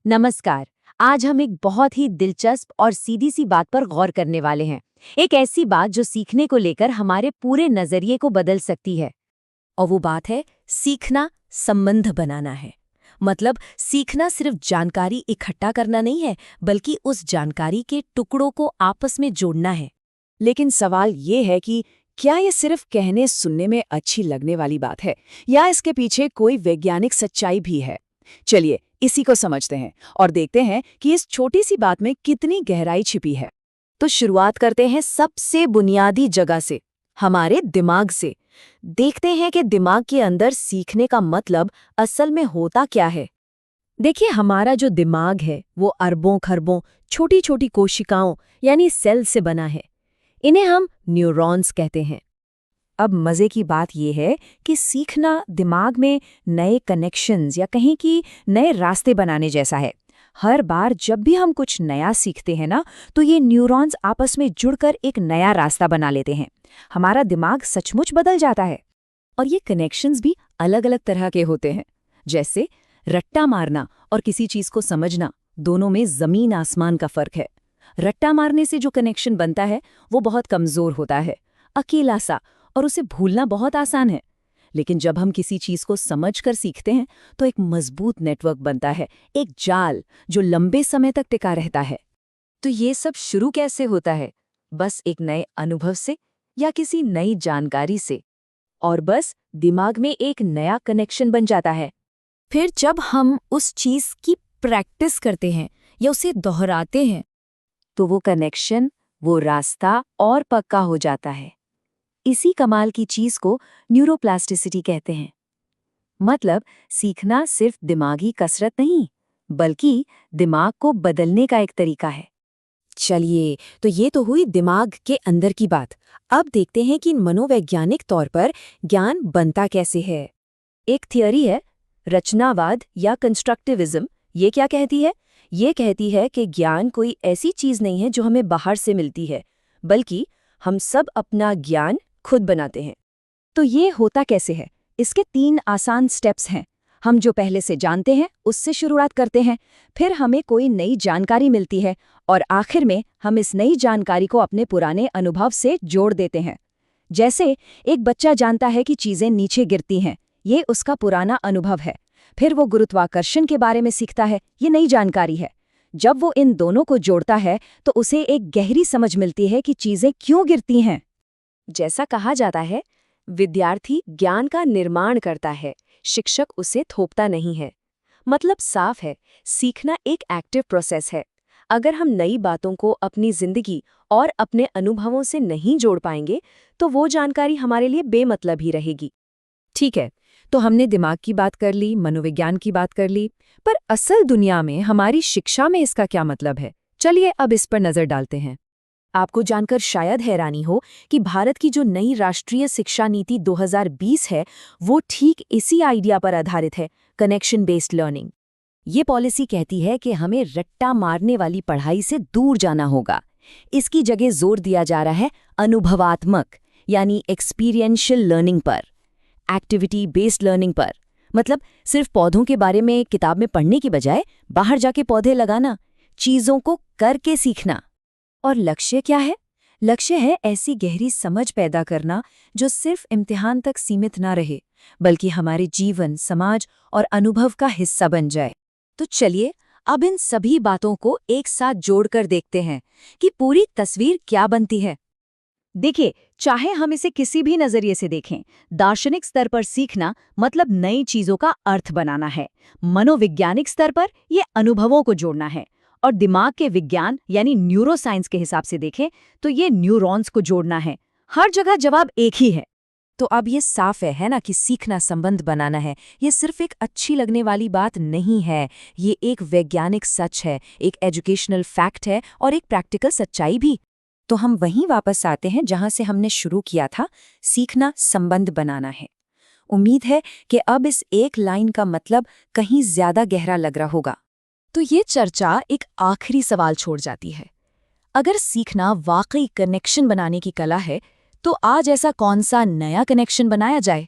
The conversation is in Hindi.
नमस्कार। आज हम एक बहुत ही दिलचस्प और सीधी सी बात पर गौर करने वाले हैं। एक ऐसी बात जो सीखने को लेकर हमारे पूरे नजरिए को बदल सकती है। और वो बात है सीखना संबंध बनाना है। मतलब सीखना सिर्फ जानकारी इकट्ठा करना नहीं है, बल्कि उस जानकारी के टुकड़ों को आपस में जोड़ना है। लेकिन सवाल ये है कि क्या ये सिर्फ कहने सुनने में अच्छी लगने वाली बात है या इसके पीछे कोई वैज्ञानिक सच्चाई भी है। चलिए इसी को समझते हैं और देखते हैं कि इस छोटी सी बात में कितनी गहराई छिपी है। तो शुरुआत करते हैं सबसे बुनियादी जगह से, हमारे दिमाग से। देखते हैं कि दिमाग के अंदर सीखने का मतलब असल में होता क्या है। देखिए, हमारा जो दिमाग है वो अरबों खरबों छोटी छोटी कोशिकाओं यानी सेल से बना है। इन्हें हम न्यूरॉन्स कहते हैं। अब मज़े की बात यह है कि सीखना दिमाग में नए कनेक्शंस या कहीं कि नए रास्ते बनाने जैसा है। हर बार जब भी हम कुछ नया सीखते हैं ना, तो ये न्यूरॉन्स आपस में जुड़कर एक नया रास्ता बना लेते हैं। हमारा दिमाग सचमुच बदल जाता है। और ये कनेक्शंस भी अलग अलग तरह के होते हैं। जैसे रट्टा मारना और किसी चीज़ को समझना, दोनों में ज़मीन आसमान का फ़र्क है। रट्टा मारने से जो कनेक्शन बनता है वो बहुत कमज़ोर होता है, अकेला सा, और उसे भूलना बहुत आसान है। लेकिन जब हम किसी चीज़ को समझकर सीखते हैं तो एक मजबूत नेटवर्क बनता है, एक जाल जो लंबे समय तक टिका रहता है। तो ये सब शुरू कैसे होता है? बस एक नए अनुभव से या किसी नई जानकारी से? और बस दिमाग में एक नया कनेक्शन बन जाता है। फिर जब हम उस चीज़ की प्रैक्टिस करते हैं या उसे दोहराते हैं, तो वो कनेक्शन, वो रास्ता और पक्का हो जाता है। इसी कमाल की चीज को न्यूरोप्लास्टिसिटी कहते हैं। मतलब सीखना सिर्फ दिमागी कसरत नहीं, बल्कि दिमाग को बदलने का एक तरीका है। चलिए, तो ये तो हुई दिमाग के अंदर की बात। अब देखते हैं कि मनोवैज्ञानिक तौर पर ज्ञान बनता कैसे है। एक थियरी है, रचनावाद या कंस्ट्रक्टिविज्म। ये क्या कहती है? ये कहती है कि ज्ञान कोई ऐसी चीज़ नहीं है जो हमें बाहर से मिलती है, बल्कि हम सब अपना ज्ञान खुद बनाते हैं। तो ये होता कैसे है? इसके 3 आसान स्टेप्स हैं। हम जो पहले से जानते हैं उससे शुरुआत करते हैं, फिर हमें कोई नई जानकारी मिलती है और आखिर में हम इस नई जानकारी को अपने पुराने अनुभव से जोड़ देते हैं। जैसे एक बच्चा जानता है कि चीज़ें नीचे गिरती हैं, ये उसका पुराना अनुभव है। फिर वो गुरुत्वाकर्षण के बारे में सीखता है, ये नई जानकारी है। जब वो इन दोनों को जोड़ता है तो उसे एक गहरी समझ मिलती है कि चीज़ें क्यों गिरती हैं। जैसा कहा जाता है, विद्यार्थी ज्ञान का निर्माण करता है, शिक्षक उसे थोपता नहीं है। मतलब साफ है, सीखना एक एक्टिव प्रोसेस है। अगर हम नई बातों को अपनी जिंदगी और अपने अनुभवों से नहीं जोड़ पाएंगे तो वो जानकारी हमारे लिए बेमतलब ही रहेगी। ठीक है, तो हमने दिमाग की बात कर ली, मनोविज्ञान की बात कर ली, पर असल दुनिया में हमारी शिक्षा में इसका क्या मतलब है? चलिए अब इस पर नजर डालते हैं। आपको जानकर शायद हैरानी हो कि भारत की जो नई राष्ट्रीय शिक्षा नीति 2020 है, वो ठीक इसी आइडिया पर आधारित है, कनेक्शन बेस्ड लर्निंग। ये पॉलिसी कहती है कि हमें रट्टा मारने वाली पढ़ाई से दूर जाना होगा। इसकी जगह जोर दिया जा रहा है अनुभवात्मक यानी एक्सपीरियंशियल लर्निंग पर, एक्टिविटी बेस्ड लर्निंग पर। मतलब सिर्फ पौधों के बारे में किताब में पढ़ने की बजाय बाहर जाके पौधे लगाना, चीज़ों को करके सीखना। और लक्ष्य क्या है? लक्ष्य है ऐसी गहरी समझ पैदा करना जो सिर्फ इम्तिहान तक सीमित ना रहे, बल्कि हमारे जीवन, समाज और अनुभव का हिस्सा बन जाए। तो चलिए अब इन सभी बातों को एक साथ जोड़कर देखते हैं कि पूरी तस्वीर क्या बनती है। देखिए, चाहे हम इसे किसी भी नजरिए से देखें, दार्शनिक स्तर पर सीखना मतलब नई चीजों का अर्थ बनाना है। मनोवैज्ञानिक स्तर पर यह अनुभवों को जोड़ना है। और दिमाग के विज्ञान यानी न्यूरोसाइंस के हिसाब से देखें तो ये न्यूरॉन्स को जोड़ना है। हर जगह जवाब एक ही है। तो अब ये साफ है ना कि सीखना संबंध बनाना है। ये सिर्फ एक अच्छी लगने वाली बात नहीं है, ये एक वैज्ञानिक सच है, एक एजुकेशनल फैक्ट है और एक प्रैक्टिकल सच्चाई भी। तो हम वहीं वापस आते हैं जहां से हमने शुरू किया था, सीखना संबंध बनाना है। उम्मीद है कि अब इस एक लाइन का मतलब कहीं ज्यादा गहरा लग रहा होगा। तो ये चर्चा एक आखिरी सवाल छोड़ जाती है। अगर सीखना वाकई कनेक्शन बनाने की कला है, तो आज ऐसा कौन सा नया कनेक्शन बनाया जाए?